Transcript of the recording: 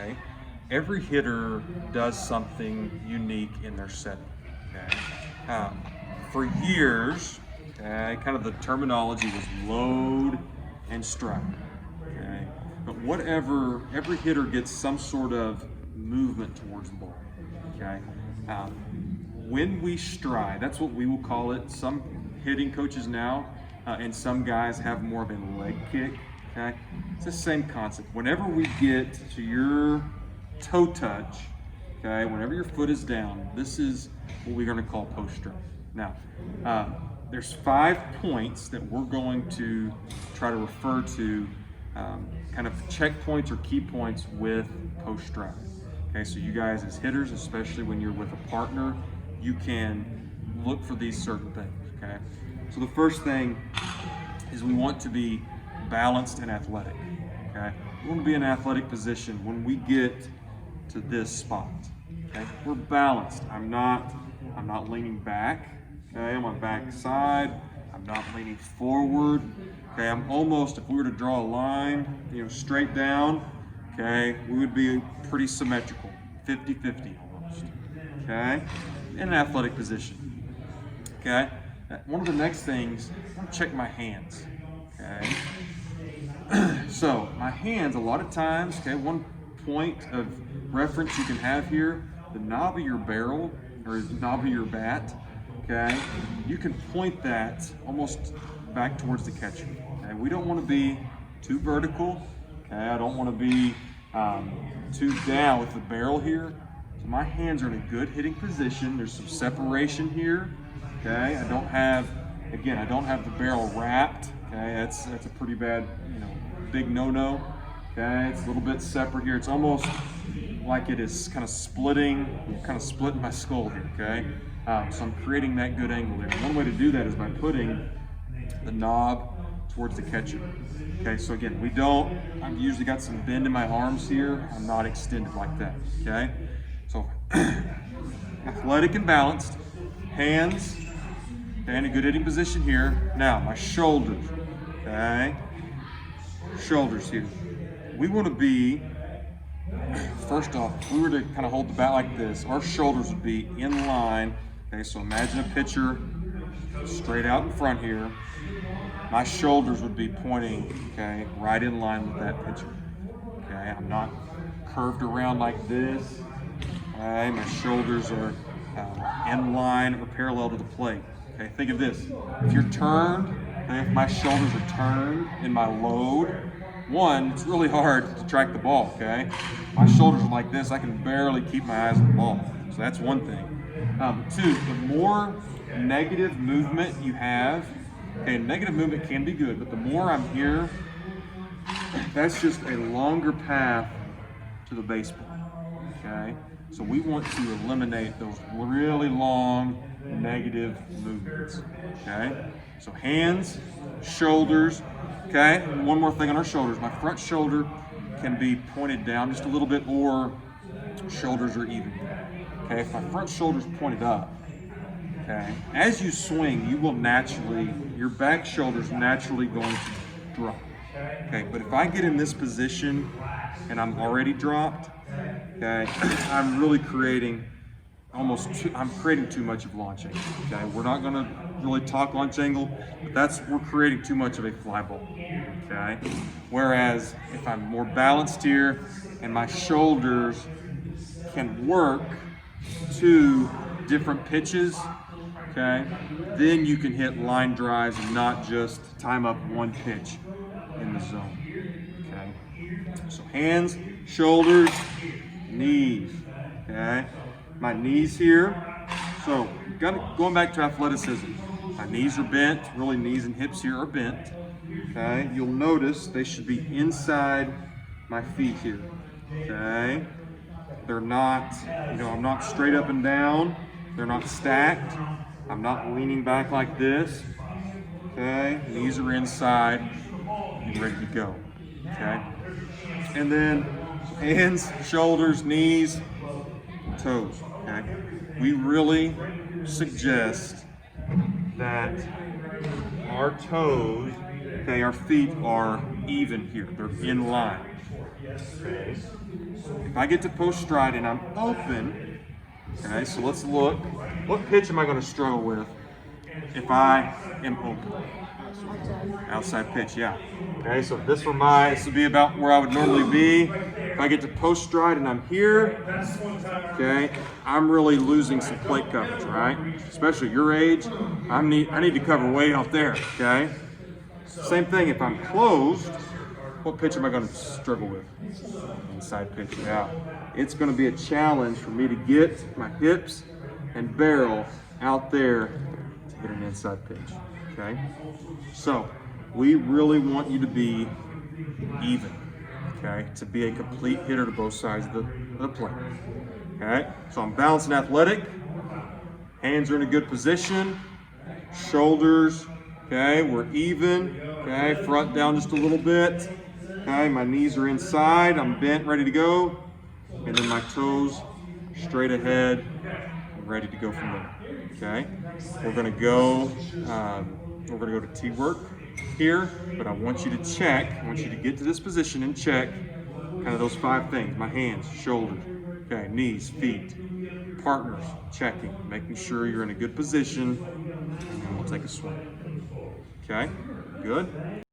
Okay? Every hitter does something unique in their setting. Okay? For years, okay, kind of the terminology was load and strike. Okay? But every hitter gets some sort of movement towards the ball. Okay? Um, when we stride, that's what we will call it. Some hitting coaches now and some guys have more of a leg kick. Okay, it's the same concept. Whenever we get to your toe touch, okay, whenever your foot is down, this is what we're going to call post strike. Now, there's 5 points that we're going to try to refer to, kind of checkpoints or key points with post strike. Okay, so you guys as hitters, especially when you're with a partner, you can look for these certain things. Okay, so the first thing is we want to be balanced and athletic. Okay, we want to be in an athletic position when we get to this spot. Okay, we're balanced. I'm not leaning back. Okay, I'm on back side. I'm not leaning forward. Okay, I'm almost, if we were to draw a line, straight down, okay, we would be pretty symmetrical, 50-50 almost. Okay, in an athletic position. Okay, one of the next things, I want to check my hands. Okay, so my hands, a lot of times, okay, one point of reference you can have here, the knob of your barrel or the knob of your bat, okay, you can point that almost back towards the catcher. Okay, we don't want to be too vertical. Okay, I don't want to be too down with the barrel here. So my hands are in a good hitting position. There's some separation here. Okay, I don't have the barrel wrapped. Okay, that's a pretty bad, big no-no. Okay, it's a little bit separate here. It's almost like it is kind of splitting my skull here. Okay, so I'm creating that good angle there. One way to do that is by putting the knob towards the catcher. Okay, so again, I've usually got some bend in my arms here. I'm not extended like that. Okay, so athletic and balanced, hands, okay, in a good hitting position here. Now my shoulders, okay, shoulders here. We want to be, first off, if we were to kind of hold the bat like this, our shoulders would be in line. Okay, so imagine a pitcher straight out in front here. My shoulders would be pointing, okay, right in line with that pitcher. Okay, I'm not curved around like this. Okay, my shoulders are in line or parallel to the plate. Okay, think of this. If you're turned, okay, if my shoulders are turned in my load, one, it's really hard to track the ball, okay? My shoulders are like this, I can barely keep my eyes on the ball. So that's one thing. Two, the more negative movement you have, okay, negative movement can be good, but the more I'm here, that's just a longer path to the baseball, okay? So we want to eliminate those really long negative movements, okay? So hands, shoulders, okay? And one more thing on our shoulders. My front shoulder can be pointed down just a little bit, or shoulders are even. Okay, if my front shoulder's pointed up, okay, as you swing, your back shoulder's naturally going to drop. Okay, but if I get in this position and I'm already dropped, okay, I'm really creating too much of launch angle. Okay, we're not going to really talk launch angle, but we're creating too much of a fly ball. Okay, whereas if I'm more balanced here and my shoulders can work to different pitches, okay, then you can hit line drives and not just time up one pitch in the zone. Okay, so hands, shoulders, knees. Okay, my knees here. So going back to athleticism, my knees are bent. Really, knees and hips here are bent. Okay, you'll notice they should be inside my feet here. Okay, they're not, I'm not straight up and down. They're not stacked. I'm not leaning back like this. Okay, knees are inside and ready to go. Okay, and then hands, shoulders, knees, toes. Okay, we really suggest that our toes, okay, our feet are even here. They're in line. Okay. If I get to post stride and I'm open, okay, so let's look. What pitch am I going to struggle with if I am open? Outside pitch, yeah. Okay, so this would be about where I would normally be. If I get to post stride and I'm here, okay, I'm really losing some plate coverage, right? Especially your age, I need to cover way out there, okay? Same thing, if I'm closed, what pitch am I going to struggle with? Inside pitch, yeah. It's going to be a challenge for me to get my hips and barrel out there to hit an inside pitch, okay? So, we really want you to be even, okay? To be a complete hitter to both sides of the plate, okay? So I'm balanced and athletic. Hands are in a good position. Shoulders, okay, we're even, okay? Front down just a little bit, okay? My knees are inside. I'm bent, ready to go. And then my toes straight ahead. I'm ready to go from there, okay? We're gonna go to T-work here, but I want you to check, I want you to get to this position and check kind of those 5 things: my hands, shoulders, okay, knees, feet, partners, checking, making sure you're in a good position, and we'll take a swing. Okay, good.